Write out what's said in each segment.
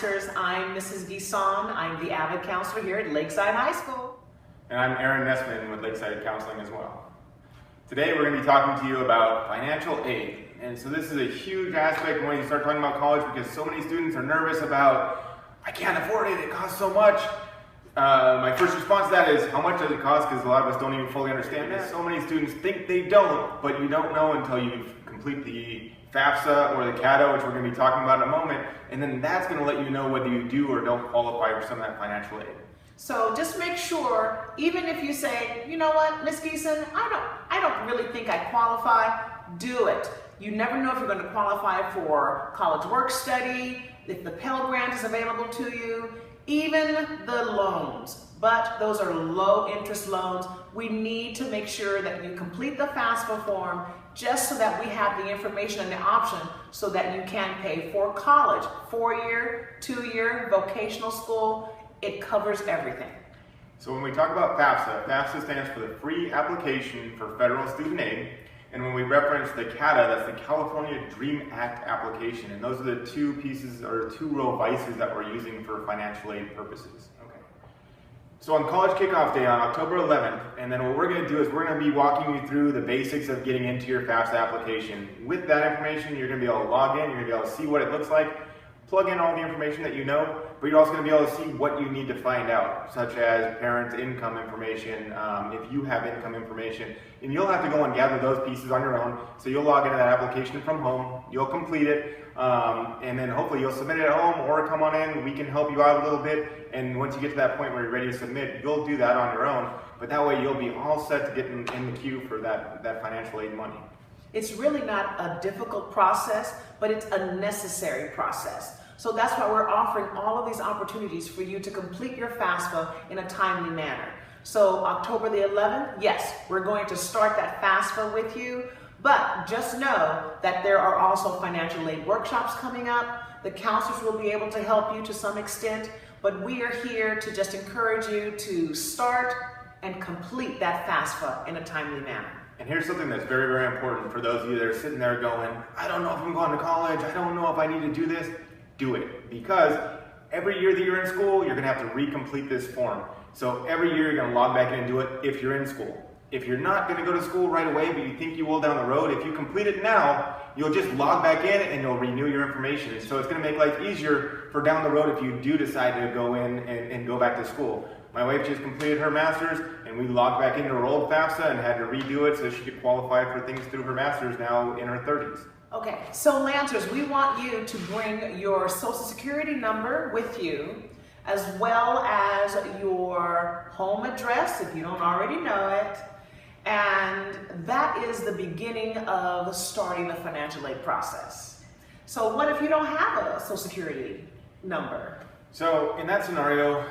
Lancers. I'm Mrs. Geason. I'm the Avid Counselor here at Lakeside High School. And I'm Aaron Nessman with Lakeside Counseling as well. Today we're going to be talking to you about financial aid. And so this is a huge aspect when you start talking about college because so many students are nervous about, I can't afford it, it costs so much. My first response to that is, how much does it cost? Because a lot of us don't even fully understand this. So many students think they don't, but you don't know until you complete the FAFSA or the CATA, which we're going to be talking about in a moment, and then that's going to let you know whether you do or don't qualify for some of that financial aid. So just make sure, even if you say, you know what, Miss Geason, I don't really think I qualify, do it. You never know if you're going to qualify for college work study, if the Pell Grant is available to you, even the loans. But those are low interest loans. We need to make sure that you complete the FAFSA form just so that we have the information and the option so that you can pay for college, 4-year, 2-year, vocational school. It covers everything. So when we talk about FAFSA, FAFSA stands for the Free Application for Federal Student Aid. And when we reference the CATA, that's the California Dream Act application. And those are the two pieces or two real vices that we're using for financial aid purposes. Okay. So on college kickoff day on October 11th, and then what we're going to do is we're going to be walking you through the basics of getting into your FAFSA application. With that information, you're going to be able to log in, you're going to be able to see what it looks like, plug in all the information that you know, but you're also going to be able to see what you need to find out, such as parents' income information, if you have income information, and you'll have to go and gather those pieces on your own. So you'll log into that application from home, you'll complete it, and then hopefully you'll submit it at home or come on in, we can help you out a little bit, and once you get to that point where you're ready to submit, you'll do that on your own, but that way you'll be all set to get in the queue for that financial aid money. It's really not a difficult process, but it's a necessary process. So that's why we're offering all of these opportunities for you to complete your FAFSA in a timely manner. So October the 11th, yes, we're going to start that FAFSA with you, but just know that there are also financial aid workshops coming up. The counselors will be able to help you to some extent, but we are here to just encourage you to start and complete that FAFSA in a timely manner. And here's something that's very, very important for those of you that are sitting there going, I don't know if I'm going to college, I don't know if I need to do this. Do it, because every year that you're in school, you're going to have to recomplete this form. So every year you're going to log back in and do it if you're in school. If you're not going to go to school right away, but you think you will down the road, if you complete it now, you'll just log back in and you'll renew your information. So it's going to make life easier for down the road if you do decide to go in and go back to school. My wife just completed her master's, and we logged back into her old FAFSA and had to redo it so she could qualify for things through her master's now in her 30s. Okay, so Lancers, we want you to bring your Social Security number with you, as well as your home address, if you don't already know it, and that is the beginning of starting the financial aid process. So what if you don't have a Social Security number? So in that scenario,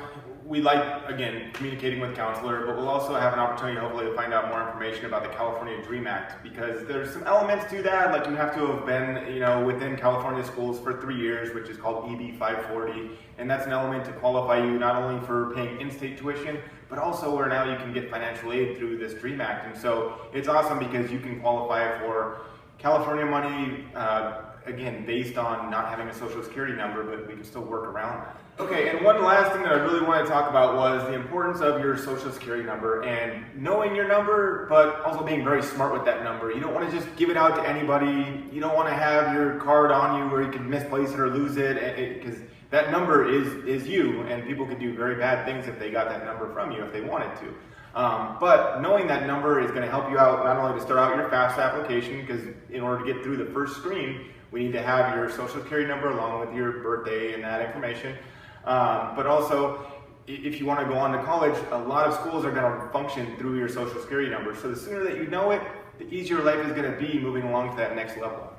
we like, again, communicating with a counselor, but we'll also have an opportunity hopefully to find out more information about the California Dream Act, because there's some elements to that, like you have to have been, within California schools for 3 years, which is called EB 540, and that's an element to qualify you not only for paying in-state tuition, but also where now you can get financial aid through this Dream Act. And so it's awesome because you can qualify for California money, again, based on not having a Social Security number, but we can still work around that. Okay, and one last thing that I really want to talk about was the importance of your Social Security number and knowing your number, but also being very smart with that number. You don't want to just give it out to anybody. You don't want to have your card on you where you can misplace it or lose it, because that number is you, and people could do very bad things if they got that number from you if they wanted to. But knowing that number is going to help you out not only to start out your FAFSA application, because in order to get through the first screen, we need to have your Social Security number along with your birthday and that information. But also, if you want to go on to college, a lot of schools are going to function through your Social Security number. So the sooner that you know it, the easier life is going to be moving along to that next level.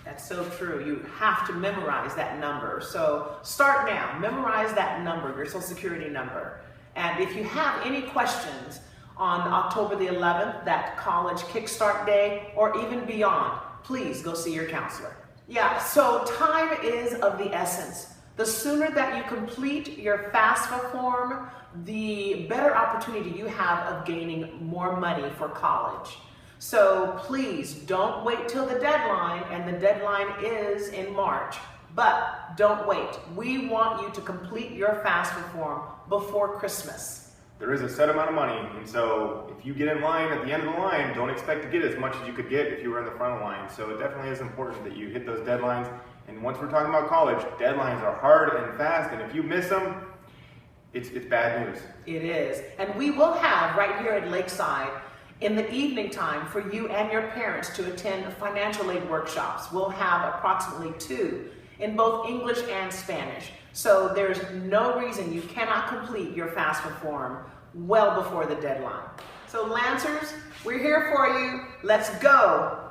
That's so true. You have to memorize that number. So start now. Memorize that number, your Social Security number. And if you have any questions on October the 11th, that college kickstart day, or even beyond, please go see your counselor. Yeah, so time is of the essence. The sooner that you complete your FAFSA form, the better opportunity you have of gaining more money for college. So please don't wait till the deadline, and the deadline is in March. But don't wait. We want you to complete your FAFSA form before Christmas. There is a set amount of money, and so if you get in line at the end of the line, don't expect to get as much as you could get if you were in the front of the line. So it definitely is important that you hit those deadlines. And once we're talking about college, deadlines are hard and fast, and if you miss them, it's bad news. It is. And we will have right here at Lakeside in the evening time for you and your parents to attend financial aid workshops. We'll have approximately 2 in both English and Spanish. So there's no reason you cannot complete your FAFSA form well before the deadline. So Lancers, we're here for you. Let's go.